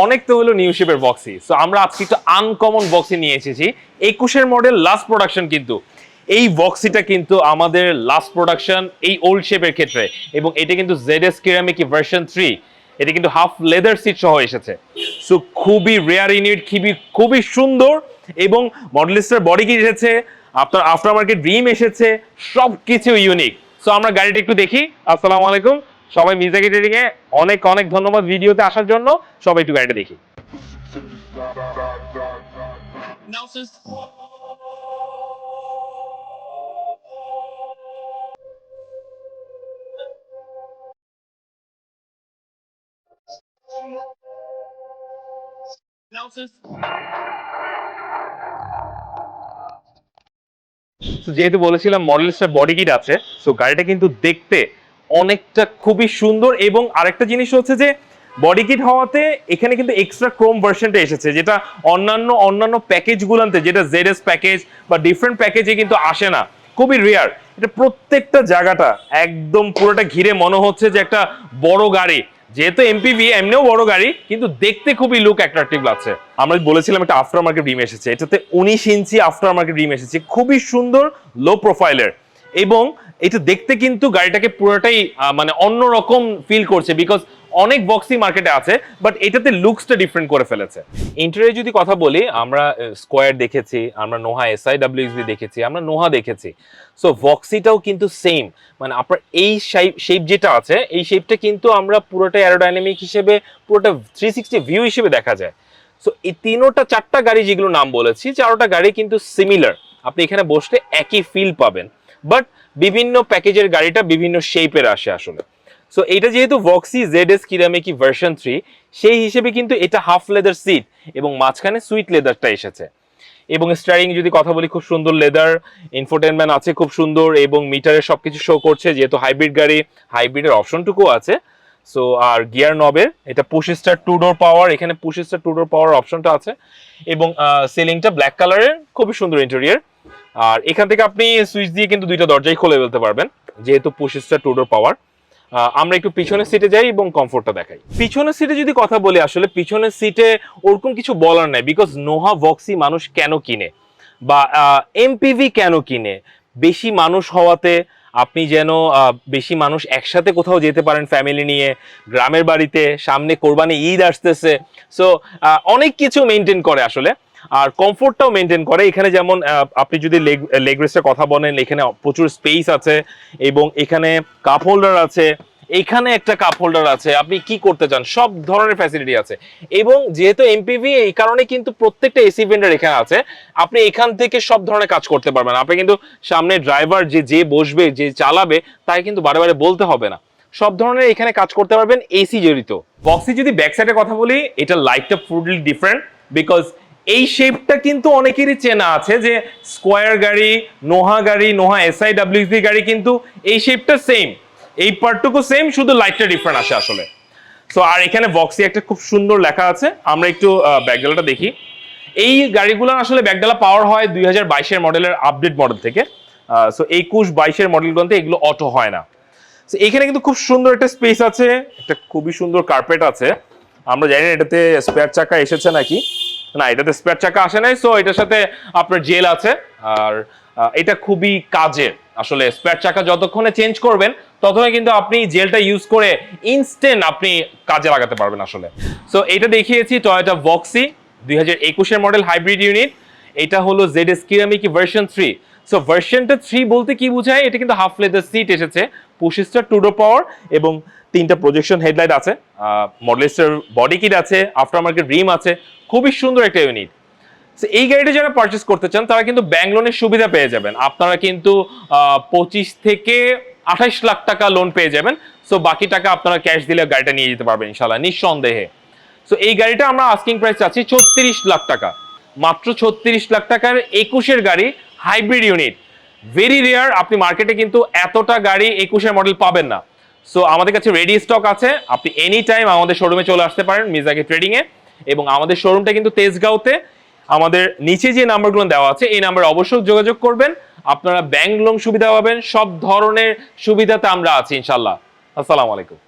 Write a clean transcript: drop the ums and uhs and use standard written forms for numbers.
অনেক তো হলো নিউ শেপের বক্সি। সো আমরা আজকে একটু আনকমন বক্সি নিয়ে এসেছি। 21-এর মডেল লাস্ট প্রোডাকশন, কিন্তু এই বক্সিটা কিন্তু আমাদের লাস্ট প্রোডাকশন এই ওল্ড শেপের ক্ষেত্রে, এবং এটা কিন্তু ZS কেরামিক ভার্সন 3। এটা কিন্তু হাফ লেদার সিট সহ এসেছে। সো খুবই রেয়ার ইউনিট, খুবই সুন্দর, এবং মডেলিস্টার বডি কিট এসেছে, আপনার আফটার মার্কেট ড্রিম এসেছে, সবকিছু ইউনিক। সো আমরা গাড়িটা একটু দেখি। আসসালামু আলাইকুম সবাই, মিজাকি ট্রেডিং এ অনেক অনেক ধন্যবাদ ভিডিওতে আসার জন্য। সবাই একটু গাড়িটা দেখি। যেহেতু বলেছিলাম মডেলিস্টার বডি কিট আছে, সো গাড়িটা কিন্তু দেখতে অনেকটা খুবই সুন্দর। এবং আরেকটা জিনিস হচ্ছে যে বডি কিট হওয়াতে এখানে কিন্তু এক্সট্রা ক্রোম ভার্সনটা এসেছে, যেটা অন্যান্য প্যাকেজগুলোতে, যেটা ZS প্যাকেজ বা ডিফারেন্ট প্যাকেজে কিন্তু আসে না, খুবই রেয়ার। এটা প্রত্যেকটা জায়গাটা একদম পুরোটা ঘিরে মনে হচ্ছে যে একটা বড় গাড়ি। যেহেতু এমপিভি এমনিও বড় গাড়ি, কিন্তু দেখতে খুবই লুক অ্যাট্রাকটিভ লাগছে। আমরা বলেছিলাম একটা আফটার মার্কেট রিম এসেছে, এটাতে 19 ইঞ্চি আফটার মার্কেট রিম এসেছে, খুবই সুন্দর লো প্রোফাইলের। এবং এটা দেখতে কিন্তু গাড়িটাকে পুরোটাই মানে অন্যরকম ফিল করছে, বিকজ অনেক বক্সি মার্কেটে আছে, বাট এটাতে লুকসটা ডিফারেন্ট করে ফেলেছে। ইন্টেরিয়র যদি কথা বলি, আমরা স্কোয়ার দেখেছি, আমরা নোহা SIWXB দেখেছি, আমরা নোহা দেখেছি। সো বক্সিটাও কিন্তু সেম, মানে আপনার এই শেপ যেটা আছে, এই শেপটা কিন্তু আমরা পুরোটা অ্যারোডাইনামিক হিসেবে, পুরোটা 360 ভিউ হিসেবে দেখা যায়। সো এই চারটা গাড়ি যেগুলো নাম বলেছি, চারটা গাড়ি কিন্তু সিমিলার, আপনি এখানে বসলে একই ফিল পাবেন, বাট বিভিন্ন প্যাকেজের গাড়িটা বিভিন্ন শেপের আসে আসলে। সো এটা যেহেতু ভক্সি ZS কেরামিক ভার্সন 3, সেই হিসেবে কিন্তু এটা হাফ লেদার সিট এবং মাঝখানে সুইট লেদারটা এসেছে। এবং স্টিয়ারিং যদি কথা বলি, খুব সুন্দর লেদার, ইনফোটেনমেন্ট আছে খুব সুন্দর, এবং মিটারে সবকিছু শো করছে, যেহেতু হাইব্রিড গাড়ি, হাইব্রিডের অপশনটুকু আছে। সো আর গিয়ার নবের এটা পুশ স্টার্ট 2 ডোর পাওয়ার, এখানে পুশ স্টার্ট 2 ডোর পাওয়ার অপশনটা আছে, এবং সিলিংটা ব্ল্যাক কালারের, খুবই সুন্দর ইন্টেরিয়র। আর এখান থেকে আপনি সুইচ দিয়ে কিন্তু দুইটা দরজাই খুলে ফেলতে পারবেন, যেহেতু পুশ স্টার্ট 2 ডোর পাওয়ার। আমরা একটু পিছনের সিটে যাই এবং কমফোর্টটা দেখাই। পিছনের সিটে যদি কথা বলি, আসলে পিছনের সিটে ওরকম কিছু বলার নাই, বিকজ নোহা ভক্সি মানুষ কেন কিনে বা এমপিভি কেন কিনে, বেশি মানুষ হওয়াতে আপনি যেন বেশি মানুষ একসাথে কোথাও যেতে পারেন ফ্যামিলি নিয়ে, গ্রামের বাড়িতে, সামনে কোরবানি ঈদ আসতেছে। সো অনেক কিছু মেনটেন করে আসলে, আর কমফোর্টটাও মেনটেন করে। এখানে যেমন আপনি যদি লেগ রেস্টের কথা বলেন, এখানে প্রচুর স্পেস আছে, এবং এখানে কাপ হোল্ডার আছে, এখানে একটা কাপ হোল্ডার আছে, আপনি কি করতে চান সব ধরনের ফ্যাসিলিটি আছে। এবং যেহেতু এমপিভি, এই কারণে কিন্তু প্রত্যেকটা এসি ভেন্ডার এখানে আছে, আপনি এখান থেকে সব ধরনের কাজ করতে পারবেন। আপনি কিন্তু সামনে ড্রাইভার যে বসবে, যে চালাবে, তাই কিন্তু বারে বারে বলতে হবে না, সব ধরনের এখানে কাজ করতে পারবেন এসি জড়িত। বক্সি যদি ব্যাক সাইডে কথা বলি, এটা লাইটটা ফুডলি ডিফারেন্ট, বিকজ এই শেপটা কিন্তু অনেকেরই চেনা আছে, যে স্কোয়ার গাড়ি, নোহা গাড়ি, নোহা SIWXB গাড়ি কিন্তু এই শেপটা সেম, এই পার্টটুকু সেম, শুধু লাইটটা ডিফারেন্ট আসে আসলে। সো আর এখানে বক্সি একটা খুব সুন্দর লেখা আছে। আমরা একটু ব্যাকডালাটা দেখি। এই গাড়িগুলো আসলে ব্যাকডালা পাওয়ার হয় 2022-এর মডেলের আপডেট মডেল থেকে। সো 21-22-এর মডেলগুলোতে এগুলো অটো হয় না। সো এখানে কিন্তু খুব সুন্দর একটা স্পেস আছে, একটা খুবই সুন্দর কার্পেট আছে। আমরা জানি না এটাতে স্পেয়ার চাকা এসেছে নাকি, না এটাতে স্পেয়ার চাকা আসে নাই। সো এটার সাথে আপনার জেল আছে, আর এটা খুবই কাজের আসলে। স্পেয়ার চাকা যতক্ষণে চেঞ্জ করবেন, ততক্ষণে কিন্তু আপনি জেলটা ইউজ করে ইনস্ট্যান্ট আপনি কাজে লাগাতে পারবেন আসলে। সো এটা দেখিয়েছি টয়োটা ভক্সি 2021-এর মডেল হাইব্রিড ইউনিট। এটা হলো ZS কেরামিক ভার্সন 3। সো ভার্সনটা 3 বলতে কি বোঝায়, এটা কিন্তু হাফ লেদার সিট এসেছে, পুশ স্টার্ট 2 ডোর পাওয়ার, এবং 3টা প্রজেকশন হেডলাইট আছে, মডেলিস্টার বডি কিট আছে, আফটার মার্কেট রিম আছে, খুবই সুন্দর একটা ইউনিট। এই গাড়িটা যারা পারচেস করতে চান, তারা কিন্তু ব্যাংক লোনের সুবিধা পেয়ে যাবেন। আপনারা কিন্তু 25 থেকে 28 লাখ টাকা লোন পেয়ে যাবেন। সো বাকি টাকা আপনারা ক্যাশ দিলে গাড়িটা নিয়ে যেতে পারবেন ইনশাল্লাহ, নিঃসন্দেহে। সো এই গাড়িটা আমরা আস্কিং প্রাইস চাচ্ছি 36 লাখ টাকা, মাত্র 36 লাখ টাকার 21-এর গাড়ি, হাইব্রিড ইউনিট। ভেরি রেয়ার, আপনি মার্কেটে কিন্তু এতটা গাড়ি 21-এর মডেল পাবেন না। সো আমাদের কাছে রেডি স্টক আছে, আপনি এনি টাইম আমাদের শোরুমে চলে আসতে পারেন মিজাকি ট্রেডিং এ। এবং আমাদের শোরুমটা কিন্তু তেজগাঁওতে। আমাদের নিচে যে নাম্বারগুলো দেওয়া আছে, এই নাম্বারে অবশ্যই যোগাযোগ করবেন, আপনারা ব্যাংক লোন সুবিধা পাবেন, সব ধরনের সুবিধাতে আমরা আছি ইনশাল্লাহ। আসসালামু আলাইকুম।